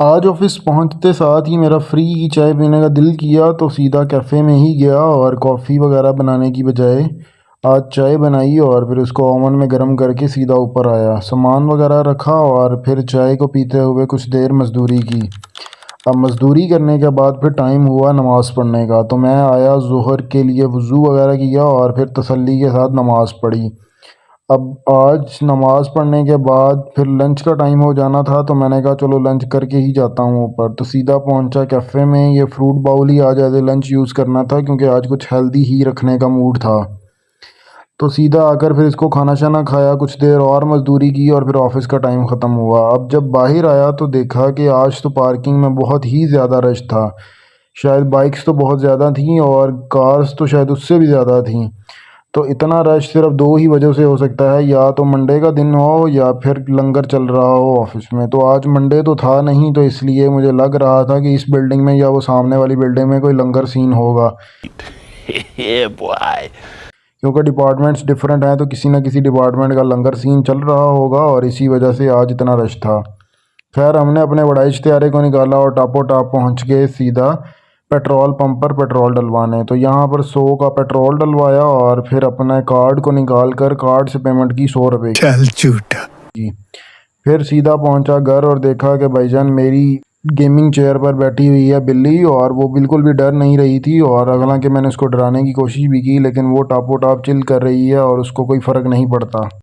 आज ऑफिस पहुंचते साथ ही मेरा फ्री की चाय पीने का दिल किया तो सीधा कैफ़े में ही गया और कॉफ़ी वगैरह बनाने की बजाय आज चाय बनाई और फिर उसको ओवन में गर्म करके सीधा ऊपर आया, सामान वगैरह रखा और फिर चाय को पीते हुए कुछ देर मज़दूरी की। अब मज़दूरी करने के बाद फिर टाइम हुआ नमाज़ पढ़ने का, तो मैं आया ज़ोहर के लिए वज़ू वगैरह किया और फिर तसल्ली के साथ नमाज़ पढ़ी। अब आज नमाज़ पढ़ने के बाद फिर लंच का टाइम हो जाना था, तो मैंने कहा चलो लंच करके ही जाता हूँ ऊपर। तो सीधा पहुँचा कैफ़े में, ये फ्रूट बाउल ही आज एज ए लंच यूज़ करना था क्योंकि आज कुछ हेल्दी ही रखने का मूड था। तो सीधा आकर फिर इसको खाना शाना खाया, कुछ देर और मज़दूरी की और फिर ऑफ़िस का टाइम ख़त्म हुआ। अब जब बाहर आया तो देखा कि आज तो पार्किंग में बहुत ही ज़्यादा रश था। शायद बाइक्स तो बहुत ज़्यादा थीं और कार्स तो शायद उससे भी ज़्यादा थीं। तो इतना रश सिर्फ दो ही वजह से हो सकता है, या तो मंडे का दिन हो या फिर लंगर चल रहा हो ऑफिस में। तो आज मंडे तो था नहीं, तो इसलिए मुझे लग रहा था कि इस बिल्डिंग में या वो सामने वाली बिल्डिंग में कोई लंगर सीन होगा। Yeah, boy. क्योंकि डिपार्टमेंट्स डिफरेंट हैं, तो किसी न किसी डिपार्टमेंट का लंगर सीन चल रहा होगा और इसी वजह से आज इतना रश था। खैर हमने अपने बड़ा इश्तिहारे को निकाला और टापो टाप पहुंच गए सीधा पेट्रोल पंप पर पेट्रोल डलवाने। तो यहाँ पर 100 का पेट्रोल डलवाया और फिर अपने कार्ड को निकाल कर कार्ड से पेमेंट की 100 रुपये चल झूठा। की। फिर सीधा पहुंचा घर और देखा कि भाईजान मेरी गेमिंग चेयर पर बैठी हुई है बिल्ली, और वो बिल्कुल भी डर नहीं रही थी। और हालांकि मैंने उसको डराने की कोशिश भी की, लेकिन वो टापो टाप चिल कर रही है और उसको कोई फ़र्क नहीं पड़ता।